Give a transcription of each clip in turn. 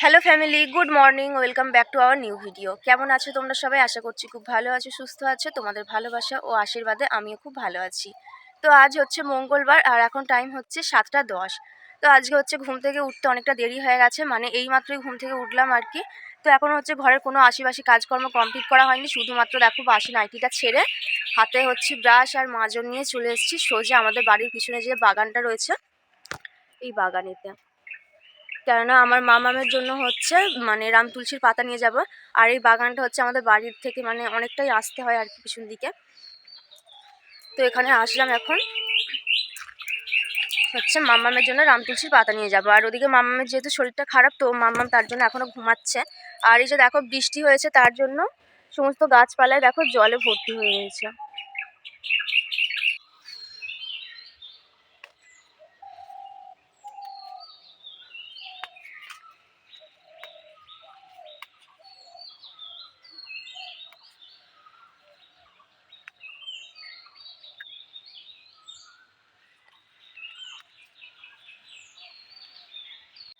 Hello family, good morning, welcome back to our new video. কেমন আছো তোমরা সবাই? আশা করছি খুব ভালো আছো, সুস্থ আছো। তোমাদের ভালোবাসা ও আশীর্বাদে আমিও খুব ভালো আছি। তো আজ হচ্ছে মঙ্গলবার আর এখন টাইম হচ্ছে 7টা 10। তো আজকে হচ্ছে ঘুম থেকে উঠতে অনেকটা দেরি হয়ে গেছে, মানে এইমাত্রই ঘুম থেকে উঠলাম আর কি। তো এখন হচ্ছে ঘরের কোনো আশিবাসি কাজকর্ম কমপ্লিট করা হয়নি, শুধুমাত্র দেখো বাসি নাইটিটা ছেড়ে হাতে হচ্ছে ব্রাশ আর মাজন নিয়ে চলে এসেছি সোজা আমাদের বাড়ির পিছনে যে বাগানটা রয়েছে এই বাগানেতে। কেননা আমার মামামের জন্য হচ্ছে মানে রাম তুলসীর পাতা নিয়ে যাব। আর এই বাগানটা হচ্ছে আমাদের বাড়ির থেকে মানে অনেকটাই আসতে হয় আর কি পিছন দিকে। তো এখানে আসলাম, এখন হচ্ছে মামামের জন্য রাম তুলসীর পাতা নিয়ে যাব। আর ওদিকে মামামের যেহেতু শরীরটা খারাপ, তো মামাম তার জন্য এখনও ঘুমাচ্ছে। আর এই যে দেখো বৃষ্টি হয়েছে, তার জন্য সমস্ত গাছপালায় দেখো জলে ভর্তি হয়ে গেছে।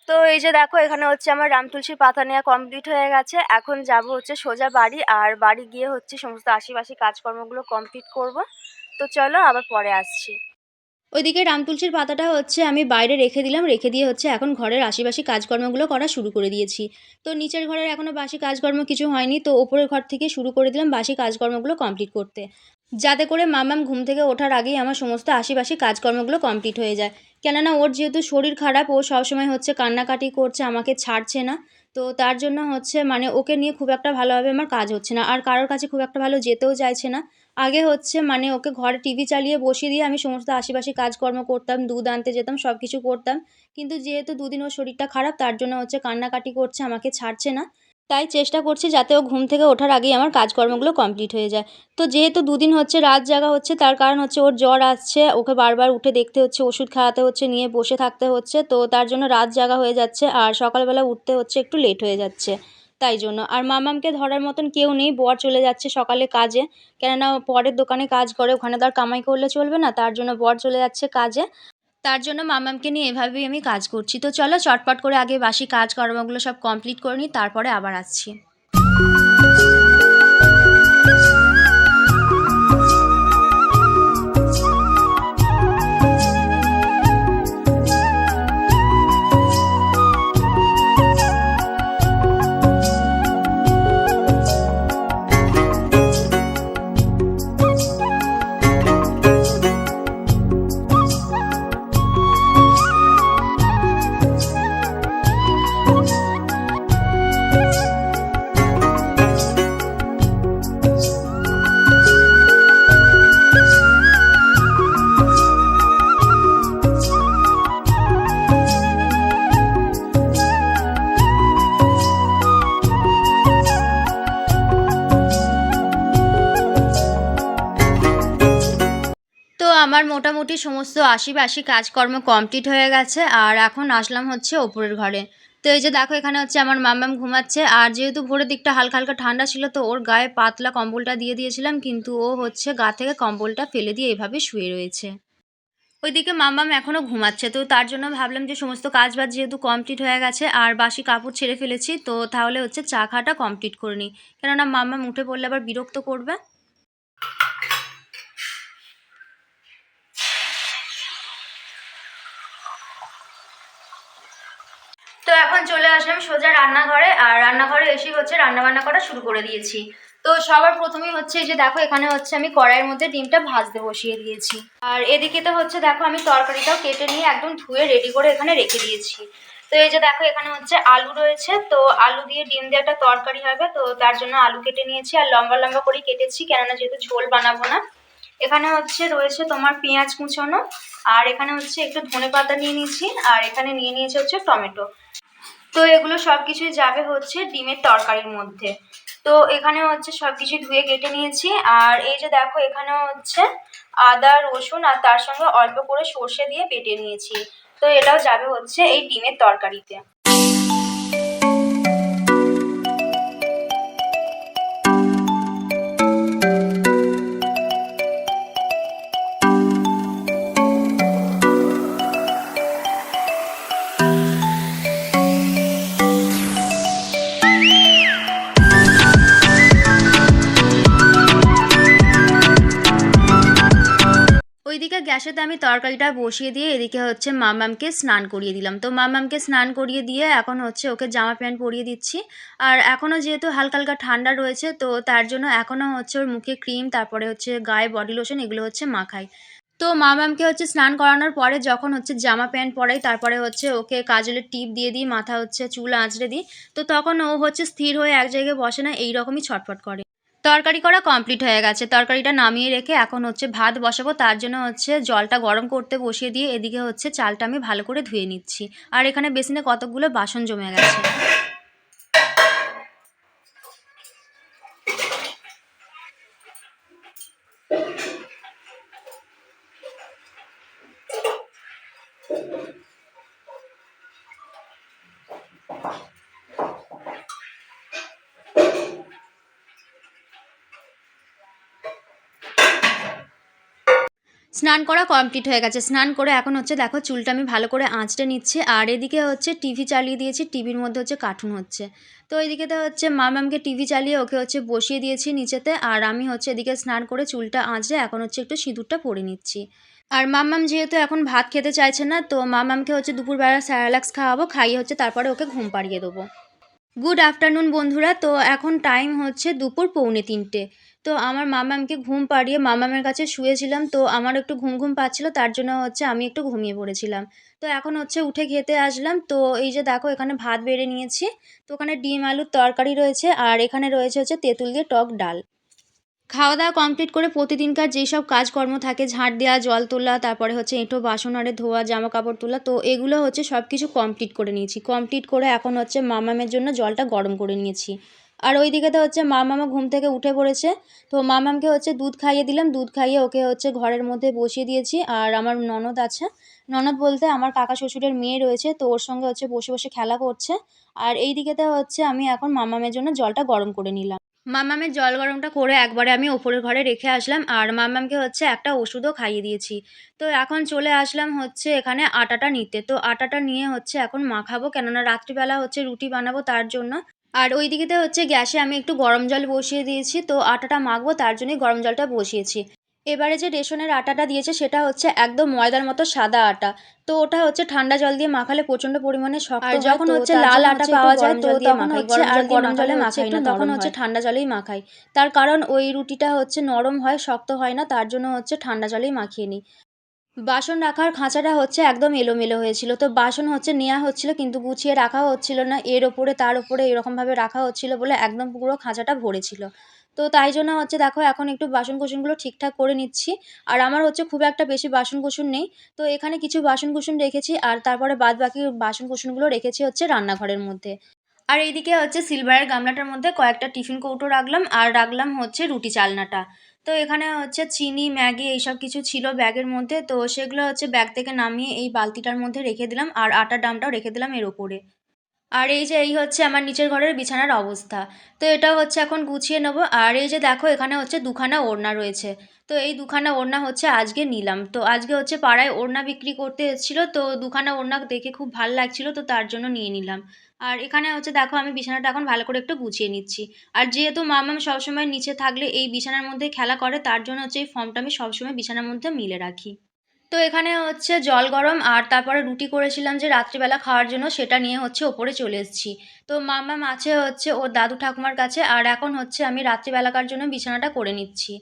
তো এই যে দেখো এখানে হচ্ছে আমার রাম তুলসীর পাতা নেওয়া কমপ্লিট হয়ে গেছে। এখন যাব হচ্ছে সোজা বাড়ি, আর বাড়ি গিয়ে হচ্ছে সমস্ত আশিপাশি কাজকর্মগুলো কমপ্লিট করব। তো চলো আবার পরে আসছি। ওইদিকে রাম তুলসীর পাতাটা হচ্ছে আমি বাইরে রেখে দিলাম, রেখে দিয়ে হচ্ছে এখন ঘরের আশিপাশি কাজকর্মগুলো করা শুরু করে দিয়েছি। তো নিচের ঘরের এখনও বাসি কাজকর্ম কিছু হয়নি, তো ওপরের ঘর থেকে শুরু করে দিলাম বাসি কাজকর্মগুলো কমপ্লিট করতে, যাতে করে মামাম ঘুম থেকে ওঠার আগেই আমার সমস্ত আশিপাশি কাজকর্মগুলো কমপ্লিট হয়ে যায়। কেননা ওর যেহেতু শরীর খারাপ, ও সবসময় হচ্ছে কান্নাকাটি করছে, আমাকে ছাড়ছে না। তো তার জন্য হচ্ছে মানে ওকে নিয়ে খুব একটা ভালোভাবে আমার কাজ হচ্ছে না, আর কারোর কাছে খুব একটা ভালো যেতেও চাইছে না। আগে হচ্ছে মানে ওকে ঘরে টিভি চালিয়ে বসিয়ে দিয়ে আমি সমস্ত আশিপাশি কাজকর্ম করতাম, দুধ আনতে যেতাম, সব কিছু করতাম। কিন্তু যেহেতু দুদিন ওর শরীরটা খারাপ, তার জন্য হচ্ছে কান্নাকাটি করছে, আমাকে ছাড়ছে না। তাই চেষ্টা করছি যাতে ও ঘুম থেকে ওঠার আগেই আমার কাজকর্মগুলো কমপ্লিট হয়ে যায়। তো যেহেতু দুদিন হচ্ছে রাত জাগা হচ্ছে, তার কারণ হচ্ছে ওর জ্বর আসছে, ওকে বারবার উঠে দেখতে হচ্ছে, ওষুধ খাওয়াতে হচ্ছে, নিয়ে বসে থাকতে হচ্ছে, তো তার জন্য রাত জাগা হয়ে যাচ্ছে আর সকালবেলা উঠতে হচ্ছে একটু লেট হয়ে যাচ্ছে। তাই জন্য আর মামামকে ধরার মতন কেউ নেই, বর চলে যাচ্ছে সকালে কাজে। কেননা বরের দোকানে কাজ করে, ওখানে তো আর কামাই করলে চলবে না, তার জন্য বর চলে যাচ্ছে কাজে। তার জন্য মামামকে নিয়ে এভাবেই আমি কাজ করছি। তো চলো চটপট করে আগে বাসি কাজকর্মগুলো সব কমপ্লিট করে নিই, তারপরে আবার আসছি। তো আমার মোটামুটি সমস্ত আশিপাশি কাজকর্ম কমপ্লিট হয়ে গেছে, আর এখন আসলাম হচ্ছে ওপরের ঘরে। তো এই যে দেখো এখানে হচ্ছে আমার মাম্মাম ঘুমাচ্ছে, আর যেহেতু ভোরের দিকটা হালকা হালকা ঠান্ডা ছিল, তো ওর গায়ে পাতলা কম্বলটা দিয়ে দিয়েছিলাম, কিন্তু ও হচ্ছে গা থেকে কম্বলটা ফেলে দিয়ে এভাবে শুয়ে রয়েছে। ওইদিকে মাম্মাম এখনও ঘুমাচ্ছে, তো তার জন্য ভাবলাম যে সমস্ত কাজ বাজ যেহেতু কমপ্লিট হয়ে গেছে আর বাসি কাপড় ছেড়ে ফেলেছি, তো তাহলে হচ্ছে চা খাওয়াটা কমপ্লিট করে নিই। কেননা মাম্মাম উঠে পড়লে আবার বিরক্ত করবে। তো এখন চলে আসলাম সোজা রান্নাঘরে, আর রান্নাঘরে এসে হচ্ছে রান্নাবান্না করা শুরু করে দিয়েছি। তো সবার প্রথমেই হচ্ছে এই যে দেখো এখানে হচ্ছে আমি কড়াইয়ের মধ্যে ডিমটা ভাজতে বসিয়ে দিয়েছি। আর এদিকে তো হচ্ছে দেখো আমি তরকারিটাও কেটে নিয়ে একদম ধুয়ে রেডি করে এখানে রেখে দিয়েছি। তো এই যে দেখো এখানে হচ্ছে আলু রয়েছে, তো আলু দিয়ে ডিম দিয়ে একটা তরকারি হবে, তো তার জন্য আলু কেটে নিয়েছি আর লম্বা লম্বা করেই কেটেছি, কেননা যেহেতু ঝোল বানাবো না। এখানে হচ্ছে রয়েছে তোমার পেঁয়াজ কুচানো, আর এখানে হচ্ছে একটু ধনেপাতা নিয়ে নিয়েছি, আর এখানে নিয়ে নিয়েছি হচ্ছে টমেটো। তো এগুলো সব কিছুই যাবে হচ্ছে ডিমের তরকারির মধ্যে। তো এখানে হচ্ছে সব কিছুই ধুয়ে কেটে নিয়েছি, আর এই যে দেখো এখানে হচ্ছে আদা রসুন আর তার সঙ্গে অল্প করে সর্ষে দিয়ে বেটে নিয়েছি। তো এটাও যাবে হচ্ছে এই ডিমের তরকারিতে। গ্যাসেতে আমি তরকারিটা বসিয়ে দিয়ে এদিকে হচ্ছে মামামকে স্নান করিয়ে দিলাম। তো মামামকে স্নান করিয়ে দিয়ে এখন হচ্ছে ওকে জামা প্যান্ট পরিয়ে দিচ্ছি। আর এখনও যেহেতু হালকা হালকা ঠান্ডা রয়েছে, তো তার জন্য এখনও হচ্ছে ওর মুখে ক্রিম, তারপরে হচ্ছে গায়ে বডি লোশন এগুলো হচ্ছে মাখাই। তো মামামকে হচ্ছে স্নান করানোর পরে যখন হচ্ছে জামা প্যান্ট পরাই, তারপরে হচ্ছে ওকে কাজলের টিপ দিয়ে দিই, মাথা হচ্ছে চুল আঁচড়ে দিই। তো তখন ও হচ্ছে স্থির হয়ে এক জায়গায় বসে না, এই রকমই ছটফট করে। তরকারি করা কমপ্লিট হয়ে গেছে। তরকারিটা নামিয়ে রেখে এখন হচ্ছে ভাত বসাবো। তার জন্য হচ্ছে জলটা গরম করতে বসিয়ে দিয়ে এদিকে হচ্ছে চালটা আমি ভালো করে ধুয়ে নিচ্ছি। আর এখানে বেসিনে কতকগুলো বাসন জমে গেছে। স্নান করা কমপ্লিট হয়ে গেছে। স্নান করে এখন হচ্ছে দেখো চুলটা আমি ভালো করে আঁচড়ে নিচ্ছি। আর এদিকে হচ্ছে টিভি চালিয়ে দিয়েছি, টিভির মধ্যে হচ্ছে কার্টুন হচ্ছে। তো এদিকেতে হচ্ছে মামামকে টিভি চালিয়ে ওকে হচ্ছে বসিয়ে দিয়েছি নিচেতে। আর আমি হচ্ছে এদিকে স্নান করে চুলটা আঁচড়ে এখন হচ্ছে একটু সিঁদুরটা পরে নিচ্ছি। আর মাম্মাম যেহেতু এখন ভাত খেতে চাইছে না, তো মাম্মামকে হচ্ছে দুপুরবেলা স্যারেলাক্স খাওয়াবো, খাইয়ে হচ্ছে তারপরে ওকে ঘুম পাড়িয়ে দেবো। গুড আফটারনুন বন্ধুরা। তো এখন টাইম হচ্ছে দুপুর 2:45। তো আমার মামামকে ঘুম পাড়িয়ে মামামের কাছে শুয়েছিলাম। তো আমার একটু ঘুম ঘুম পাচ্ছিল, তার জন্য হচ্ছে আমি একটু ঘুমিয়ে পড়েছিলাম। তো এখন হচ্ছে উঠে খেতে আসলাম। তো এই যে দেখো এখানে ভাত বেড়ে নিয়েছি। তো ওখানে ডিম আলুর তরকারি রয়েছে, আর এখানে রয়েছে হচ্ছে তেঁতুল দিয়ে টক ডাল। খাওয়া দাওয়া কমপ্লিট করে প্রতিদিনকার যেসব কাজকর্ম থাকে, ঝাঁট দেওয়া, জল তোলা, তারপরে হচ্ছে এঁটো বাসন আরে ধোয়া, জামা কাপড় তোলা, তো এগুলো হচ্ছে সব কিছু কমপ্লিট করে নিয়েছি। কমপ্লিট করে এখন হচ্ছে মামামের জন্য জলটা গরম করে নিয়েছি। আর ওই দিকে তো হচ্ছে মামামা ঘুম থেকে উঠে পড়েছে। তো মামামকে হচ্ছে দুধ খাইয়ে দিলাম, দুধ খাইয়ে ওকে হচ্ছে ঘরের মধ্যে বসিয়ে দিয়েছি। আর আমার ননদ আছে, ননদ বলতে আমার কাকা শ্বশুরের মেয়ে রয়েছে, তো ওর সঙ্গে হচ্ছে বসে বসে খেলা করছে। আর এই দিকেতে হচ্ছে আমি এখন মামামের জন্য জলটা গরম করে নিলাম। মামামের জল গরমটা করে একবারে আমি ওপরের ঘরে রেখে আসলাম। আর মামামকে হচ্ছে একটা ওষুধও খাইয়ে দিয়েছি। তো এখন চলে আসলাম হচ্ছে এখানে আটাটা নিতে। তো আটাটা নিয়ে হচ্ছে এখন মাখাবো, কেননা রাত্রিবেলা হচ্ছে রুটি বানাবো তার জন্য। আর ওই দিকেতে হচ্ছে গ্যাসে আমি একটু গরম জল বসিয়ে দিয়েছি। তো আটাটা মাখবো তার জন্যই গরম জলটা বসিয়েছি। এবারে যে রেশনের আটাটা দিয়েছে সেটা হচ্ছে একদম ময়দার মতো সাদা আটা। তো ওটা হচ্ছে ঠান্ডা জল দিয়ে মাখালে প্রচণ্ড পরিমাণে শক্ত হয়। যখন হচ্ছে লাল আটা পাওয়া যায় তো তখন হচ্ছে আর গরম জলে মাখাই না, তখন হচ্ছে ঠান্ডা জলেই মাখাই। তার কারণ ওই রুটিটা হচ্ছে নরম হয়, শক্ত হয় না, তার জন্য হচ্ছে ঠান্ডা জলেই মাখিয়ে নিই। বাসন রাখার খাঁচাটা হচ্ছে একদম এলোমেলো হয়েছিল। তো বাসন হচ্ছে নেওয়া হচ্ছিল কিন্তু গুছিয়ে রাখাও হচ্ছিল না। এর ওপরে তার ওপরে এরকমভাবে রাখা হচ্ছিল বলে একদম পুরো খাঁচাটা ভরে ছিল। তো তাই জন্য হচ্ছে দেখো এখন একটু বাসন-কোসনগুলো ঠিকঠাক করে নিচ্ছি। আর আমার হচ্ছে খুব একটা বেশি বাসন-কোসন নেই। তো এখানে কিছু বাসন-কোসন রেখেছি, আর তারপরে বাদবাকি বাসন-কোসনগুলো রেখেছি হচ্ছে রান্নাঘরের মধ্যে। আর এইদিকে হচ্ছে সিলভারের গামলাটার মধ্যে কয়েকটা টিফিন কৌটো রাখলাম, আর রাখলাম হচ্ছে রুটি চালনাটা। তো এখানে হচ্ছে চিনি, ম্যাগি এইসব কিছু ছিল ব্যাগের মধ্যে। তো সেগুলো হচ্ছে ব্যাগ থেকে নামিয়ে এই বালতিটার মধ্যে রেখে দিলাম, আর আটার ডামটাও রেখে দিলাম এর ওপরে। আর এই যে এই হচ্ছে আমার নিচের ঘরের বিছানার অবস্থা। তো এটাও হচ্ছে এখন গুছিয়ে নেবো। আর এই যে দেখো এখানে হচ্ছে দুখানা ওড়না রয়েছে। তো এই দুখানা ওড়না হচ্ছে আজকে নিলাম। তো আজকে হচ্ছে পাড়ায় ওড়না বিক্রি করতে এসেছিলো, তো দুখানা ওড়না দেখে খুব ভাল লাগছিলো, তো তার জন্য নিয়ে নিলাম। আর এখানে হচ্ছে দেখো আমি বিছানাটা এখন ভালো করে একটু গুছিয়ে নিচ্ছি। আর যেহেতু মামাম সবসময় নিচে থাকলে এই বিছানার মধ্যে খেলা করে, তার জন্য হচ্ছে এই ফর্মটা আমি সবসময় বিছানার মধ্যে মিলে রাখি। তো এখানে হচ্ছে জল গরম আর তারপরে রুটি করেছিলাম যে রাত্রিবেলা খাওয়ার জন্য, সেটা নিয়ে হচ্ছে ওপরে চলে এসেছি। তো মাম্মাম আছে হচ্ছে ওর দাদু ঠাকুমার কাছে, আর এখন হচ্ছে আমি রাত্রিবেলাকার জন্য বিছানাটা করে নিচ্ছি।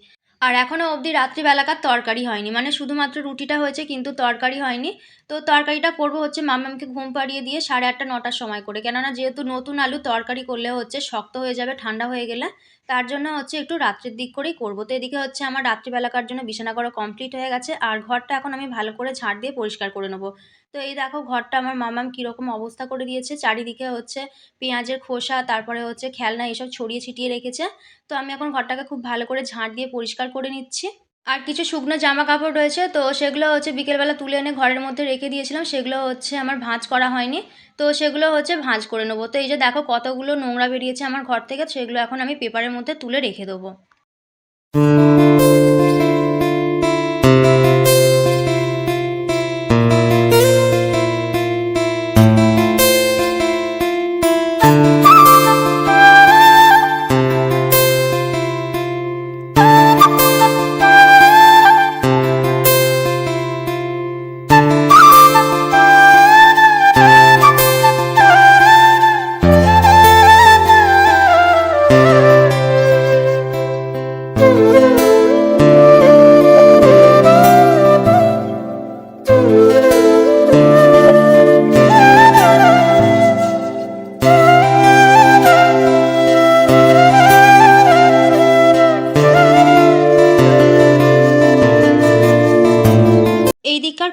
আর এখনও অবধি রাত্রিবেলাকার তরকারি হয়নি, মানে শুধুমাত্র রুটিটা হয়েছে কিন্তু তরকারি হয়নি। তো তরকারিটা করবো হচ্ছে মাম্মামকে ঘুম পাড়িয়ে দিয়ে 8:30-9টার সময় করে, কেননা যেহেতু নতুন আলু তরকারি করলে হচ্ছে শক্ত হয়ে যাবে ঠান্ডা হয়ে গেলে, তার জন্য হচ্ছে একটু রাত্রের দিক করেই করবো। তো এদিকে হচ্ছে আমার রাত্রিবেলাকার জন্য বিছানা করা কমপ্লিট হয়ে গেছে, আর ঘরটা এখন আমি ভালো করে ঝাঁট দিয়ে পরিষ্কার করে নেবো। তো এই দেখো ঘরটা আমার মামাম কীরকম অবস্থা করে দিয়েছে, চারিদিকে হচ্ছে পেঁয়াজের খোসা, তারপরে হচ্ছে খেলনা এসব ছড়িয়ে ছিটিয়ে রেখেছে। তো আমি এখন ঘরটাকে খুব ভালো করে ঝাঁট দিয়ে পরিষ্কার করে নিচ্ছি। আর কিছু শুকনো জামা কাপড় রয়েছে, তো সেগুলো হচ্ছে বিকেলবেলা তুলে এনে ঘরের মধ্যে রেখে দিয়েছিলাম, সেগুলো হচ্ছে আমার ভাঁজ করা হয়নি। তো সেগুলো হচ্ছে ভাঁজ করে নেবো। তো এই যে দেখো কতগুলো নোংরা বেরিয়েছে আমার ঘর থেকে, সেগুলো এখন আমি পেপারের মধ্যে তুলে রেখে দেবো।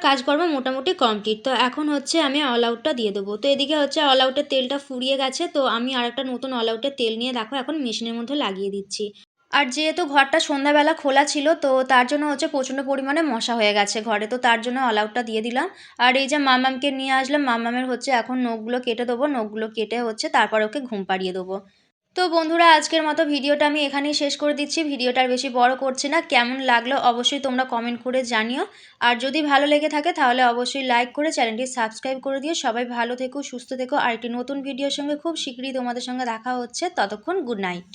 কাজকর্ম মোটামুটি কমপ্লিট। তো এখন হচ্ছে আমি অল আউটটা দিয়ে দেবো। তো এদিকে হচ্ছে অল আউটের তেলটা ফুরিয়ে গেছে, তো আমি আরেকটা নতুন অল আউটের তেল নিয়ে দেখো এখন মেশিনের মধ্যে লাগিয়ে দিচ্ছি। আর যেহেতু ঘরটা সন্ধ্যাবেলা খোলা ছিল, তো তার জন্য হচ্ছে প্রচণ্ড পরিমাণে মশা হয়ে গেছে ঘরে, তো তার জন্য অল আউটটা দিয়ে দিলাম। আর এই যে মাম্মামকে নিয়ে আসলাম, মাম্মামের হচ্ছে এখন নখগুলো কেটে দেবো, নখগুলো কেটে হচ্ছে তারপর ওকে ঘুম পাড়িয়ে দেবো। তো বন্ধুরা, আজকের মতো ভিডিওটা আমি এখানেই শেষ করে দিচ্ছি। ভিডিওটা আর বেশি বড় করছি না। কেমন লাগলো অবশ্যই তোমরা কমেন্ট করে জানিও। আর যদি ভালো লেগে থাকে তাহলে অবশ্যই লাইক করে চ্যানেলটি সাবস্ক্রাইব করে দিও। সবাই ভালো থেকো, সুস্থ থেকো। আর একটি নতুন ভিডিওর সঙ্গে খুব শীঘ্রই তোমাদের সঙ্গে দেখা হচ্ছে। ততক্ষণ গুড নাইট।